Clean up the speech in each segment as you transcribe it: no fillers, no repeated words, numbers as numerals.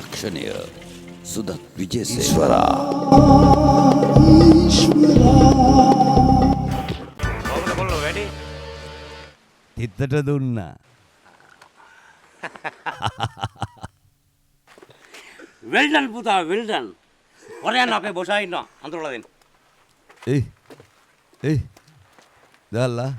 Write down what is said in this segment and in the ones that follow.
යක්ෂණය සුදත් විජේසේශ්වරා. කොහොමද කොල්ලෝ වැඩි? හිතට දුන්නා. වෙල්ඩන් පුතා වෙල්ඩන්. ඔරයන් අපේ බොසා ඉන්නවා අඳුරලා දෙන්න. එයි දාලා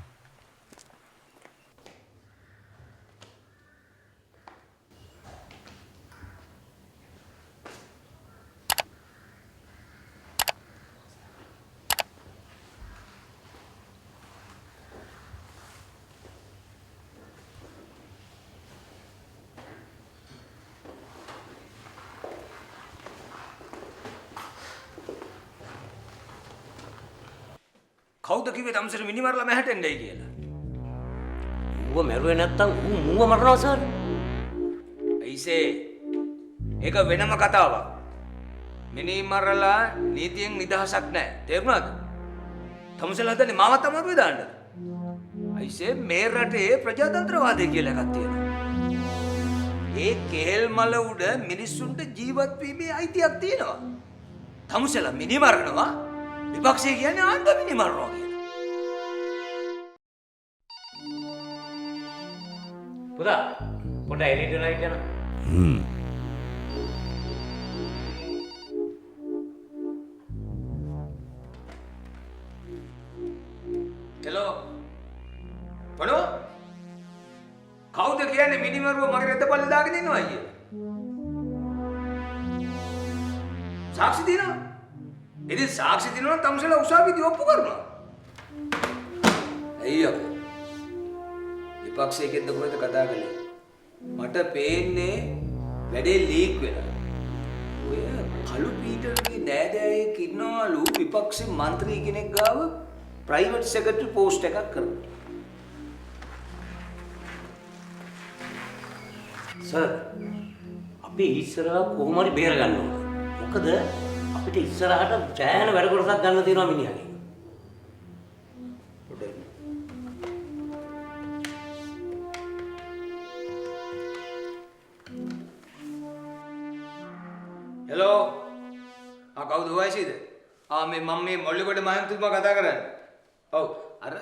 කවුද කිව්වේ තමසර මිනි මරලා මැහැටෙන්නයි කියලා? ඌව මැරුවේ නැත්තම් ඌ මූව මරනවා සර්. අයිසේ ඒක වෙනම කතාවක්. මිනි මරලා නීතියෙන් නිදහසක් නැහැ. තේරුණාද? තමසලා හදන්නේ මාවත් අමාරුවේ දාන්න. අයිසේ මේ රටේ ප්‍රජාතන්ත්‍රවාදය කියලා එකක් තියෙනවා. ඒ කෙහෙල් මල උඩ මිනිස්සුන්ට ජීවත් වීමේ අයිතියක් තියෙනවා. තමසලා මිනි මරනවා විපක්ෂය කියන්නේ ආණ්ඩුව මිනි මරනවා කියලා. පුතා පොඩ එළියට ලයිට් යනවා. හෙලෝ පොඩෝ කවුද කියන්නේ මිනි මරුව මගේ රෙද්ද පල්ලේ දාගෙන ඉන්නවා අයියේ? සාක්ෂි දිනනවා. ඉතින් සාක්ෂි දිනනවා නම් තමසලා උසාවියේදී ඔප්පු කරනවා. ඇයි අපේ? විපක්ෂයේකෙන්ද කොහෙද කතා කළේ? මට පේන්නේ වැඩේ ලීක් වෙනවා. ඔය කළු පීටර්ගේ නෑදෑයෙක් ඉන්නවලු විපක්ෂ මන්ත්‍රී කෙනෙක් ගාව ප්‍රයිවට් සෙක්‍රටරි පෝස්ට් එකක් කරනවා. සර් අපි ඉස්සරහා කොහොම හරි බේර ගන්න ඕන. මොකද අපිට ඉස්සරහට ජයන වැඩ කොටසක් ගන්න තියෙනවා මිනිහාගේ. හෙලෝ කවුද වයිසිද? මේ මම මේ මොල්ලිගොඩ මහත්තුමා කතා කරන්නේ. ඔව් අර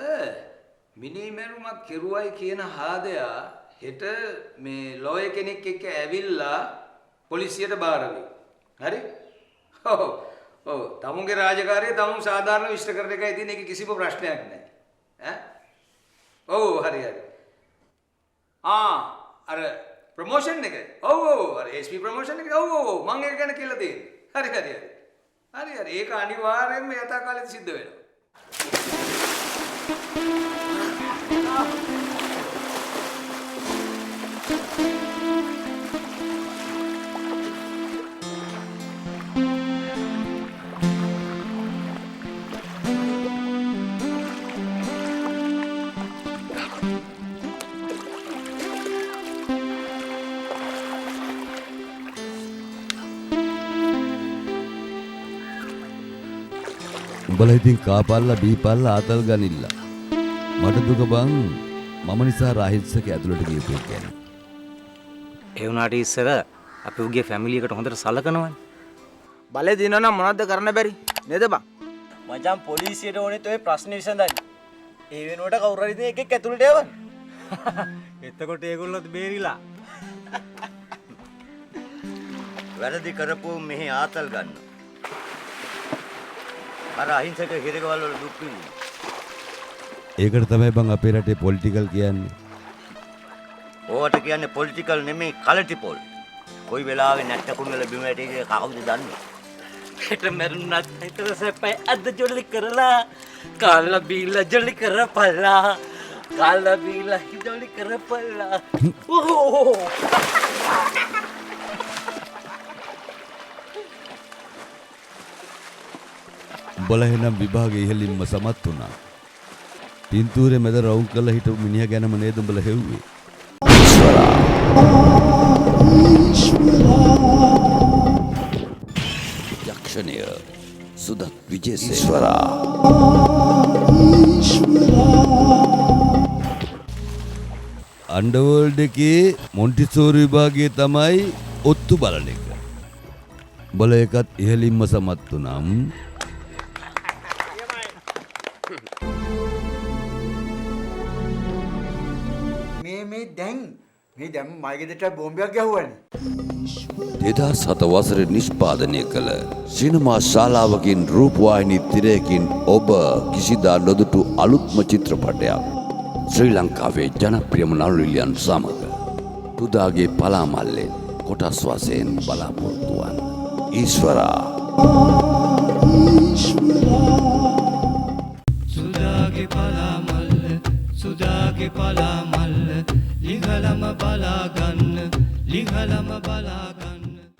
මිනි මරුමක් කෙරුවයි කියන හාදයා හෙට මේ ලෝය කෙනෙක් එක්ක ඇවිල්ලා පොලිසියට බාර වෙයි. හරි? ඔව් තමුන්ගේ රාජකාරිය තමුන් සාධාරණ විශ්ල කරන එකයි තියෙන. ඒක කිසිම ප්‍රශ්නයක් නැහැ. ඔව් හරි. අර ප්‍රොමෝෂන් එක. ඔව් අර SP ප්‍රොමෝෂන් එක. ඔව් මම ඒක ගැන කියලා තියෙන්නේ. හරි. ඒක අනිවාර්යයෙන්ම යථා කාලෙදි සිද්ධ වෙනවා. උඹලා ඉතින් කාපල්ලා බීපල්ලා ආතල් ගනිල්ල. මට දුක බං මම නිසා රාහිත්සක ඇතුළට ගියපු එක ගැන. ඒ වුණාට ඉස්සර අපි උගේ ෆැමිලි එකට හොඳට සලකනවනේ. බලේ දිනනවා නම් මොනවද කරන්න බැරි නේද බං? මචං පොලිසියට ඕනෙත් ඔය ප්‍රශ්න විසඳන්න. ඒ වෙනුවට කවුරු හරි ඉතින් එකෙක් ඇතුළට යවන්න. එතකොට ඒගොල්ලොත් බේරිලා. වැරදි කරපුව මෙහි ආතල් ගන්න. අර අහිංසක හිරකවල වල දුක් විඳින. ඒකට තමයි බං අපේ රටේ පොලිටිකල් කියන්නේ. ඕවට කියන්නේ පොලිටිකල් නෙමෙයි කලටිපොල්. කොයි වෙලාවෙ නැට්ටකුන් වල බිම වැටේ කවුද දන්නේ? හෙට මරුණත් හිතට සැපයි අද ජොලි කරලා කාලා බීලා ජොලි කරපල්ලා කාලා බීලා ජොලි කරපල්ලා. උඹලා එහෙනම් විභාගේ ඉහළින්ම සමත් වුණා. පින්තූරේ මැද රවුම් කරලා හිටපු මිනිහා ගැනම නේද උඹලා හෙව්වේ? යක්ෂණය සුදත් විජේසේශ්වරා. අන්ඩර්වර්ල්ඩ් එකේ මොන්ටිසෝරි විභාගයේ තමයි ඔත්තු බලන එක. බල එකත් ඉහළින්ම සමත් වුනම් මේ දැන් මයිගෙදට බෝම්බයක් ගැහුවනේ. 2007 වසරේ නිෂ්පාදනය කළ සිනමා ශාලාවකින් රූපවාහිනී තිරයකින් ඔබ කිසිදා නොදුටු අලුත්ම චිත්‍රපටයක්. ශ්‍රී ලංකාවේ ජනප්‍රියම නළුනිලියන් සමග පුදාගේ පලාමල්ලෙන් කොටස් වශයෙන් බලාපොරොත්තු වන්න. ඊශ්වරා සුදාගේ පලාමල්ල ලිහලම බලාගන්න